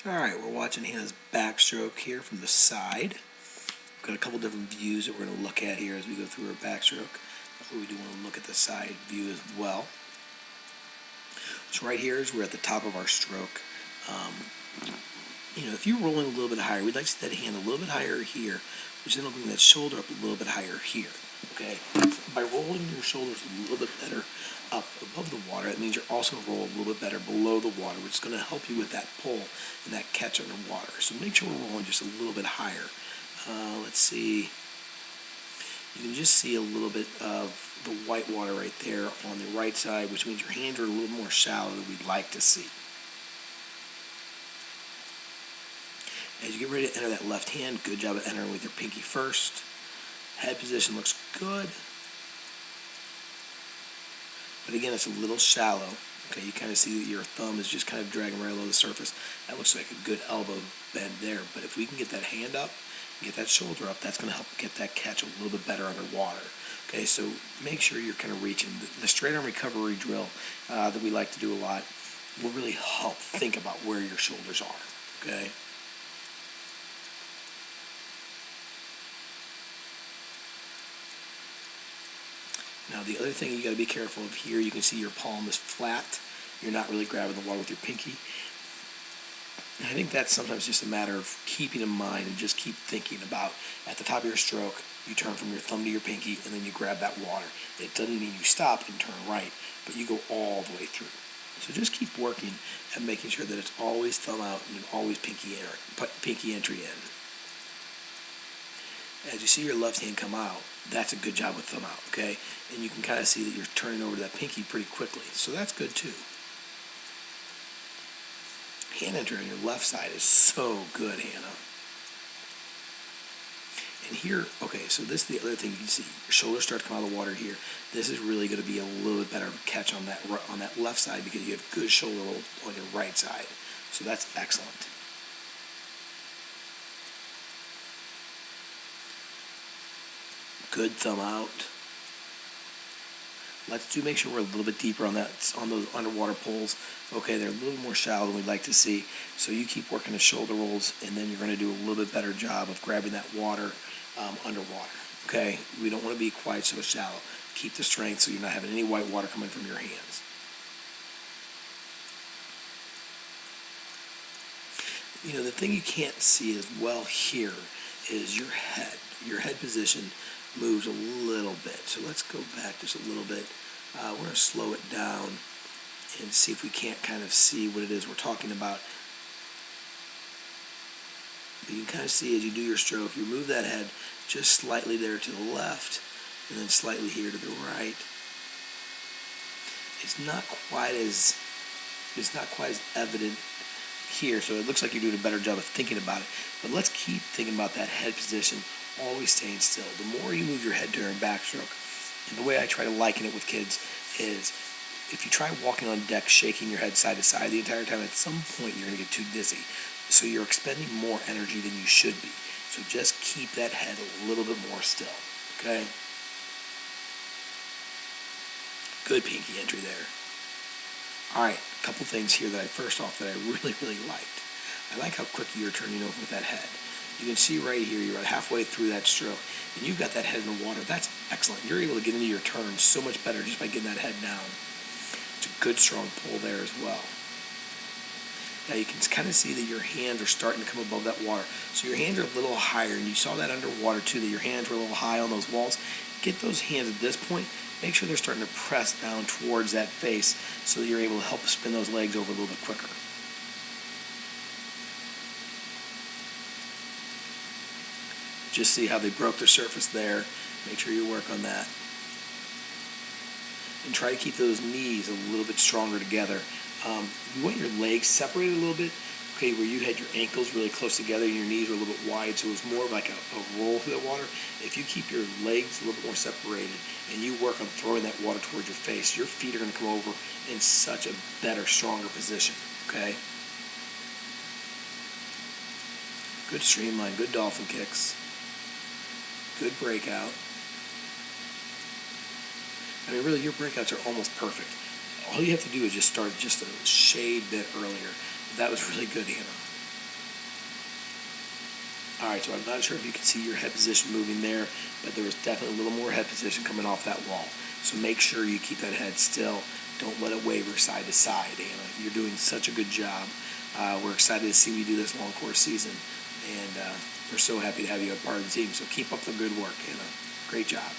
Alright, we're watching Hannah's backstroke here from the side. We've got a couple different views that we're going to look at here as we go through her backstroke. We do want to look at the side view as well. So right here is we're at the top of our stroke. If you're rolling a little bit higher, we'd like to see that hand a little bit higher here, which then will bring that shoulder up a little bit higher here. Okay? By rolling your shoulders a little bit better up above the water, that means you're also going to roll a little bit better below the water, which is going to help you with that pull and that catch underwater. So make sure we're rolling just a little bit higher. Let's see. You can just see a little bit of the white water right there on the right side, which means your hands are a little more shallow than we'd like to see. As you get ready to enter that left hand, good job of entering with your pinky first. Head position looks good. But again, it's a little shallow. Okay, you kind of see that your thumb is just kind of dragging right below the surface. That looks like a good elbow bend there. But if we can get that hand up, get that shoulder up, that's going to help get that catch a little bit better underwater. Okay, so make sure you're kind of reaching. The straight arm recovery drill that we like to do a lot will really help think about where your shoulders are. Okay. Now the other thing you got to be careful of here, you can see your palm is flat. You're not really grabbing the water with your pinky. And I think that's sometimes just a matter of keeping in mind and just keep thinking about at the top of your stroke, you turn from your thumb to your pinky and then you grab that water. It doesn't mean you stop and turn right, but you go all the way through. So just keep working at making sure that it's always thumb out and always pinky entry in. As you see your left hand come out, that's a good job with thumb out, okay? And you can kind of see that you're turning over to that pinky pretty quickly, so that's good too. Hand entry on your left side is so good, Hannah. And here, okay, so this is the other thing you can see. Your shoulders start to come out of the water here. This is really going to be a little bit better catch on that left side because you have good shoulder roll on your right side. So that's excellent. Good thumb out. Let's make sure we're a little bit deeper on those underwater pulls. Okay, they're a little more shallow than we'd like to see. So you keep working the shoulder rolls, and then you're going to do a little bit better job of grabbing that water underwater. Okay, we don't want to be quite so shallow. Keep the strength so you're not having any white water coming from your hands. The thing you can't see as well here is your head. Your head position moves a little bit. So let's go back just a little bit. We're going to slow it down and see if we can't kind of see what it is we're talking about. But you can kind of see as you do your stroke, you move that head just slightly there to the left and then slightly here to the right. It's not quite as evident here, so it looks like you're doing a better job of thinking about it. But let's keep thinking about that head position, always staying still. The more you move your head during backstroke, and the way I try to liken it with kids is if you try walking on deck shaking your head side to side the entire time, at some point you're going to get too dizzy. So you're expending more energy than you should be. So just keep that head a little bit more still, okay? Good pinky entry there. All right, a couple things here that I really, really liked. I like how quick you're turning over with that head. You can see right here, you're about halfway through that stroke, and you've got that head in the water. That's excellent. You're able to get into your turn so much better just by getting that head down. It's a good, strong pull there as well. Now you can kind of see that your hands are starting to come above that water. So your hands are a little higher, and you saw that underwater too, that your hands were a little high on those walls. Get those hands at this point. Make sure they're starting to press down towards that face so that you're able to help spin those legs over a little bit quicker. Just see how they broke the surface there. Make sure you work on that. And try to keep those knees a little bit stronger together. You want your legs separated a little bit, okay, where you had your ankles really close together and your knees were a little bit wide, so it was more like a roll through the water. If you keep your legs a little bit more separated and you work on throwing that water towards your face, your feet are going to come over in such a better, stronger position, okay? Good streamline, good dolphin kicks. Good breakout. I mean, really, your breakouts are almost perfect. All you have to do is just start just a shade bit earlier. That was really good, Hannah. All right, so I'm not sure if you can see your head position moving there, but there was definitely a little more head position coming off that wall. So make sure you keep that head still. Don't let it waver side to side, Anna. You're doing such a good job. We're excited to see you do this long course season, and we're so happy to have you a part of the team. So keep up the good work, Anna. Great job.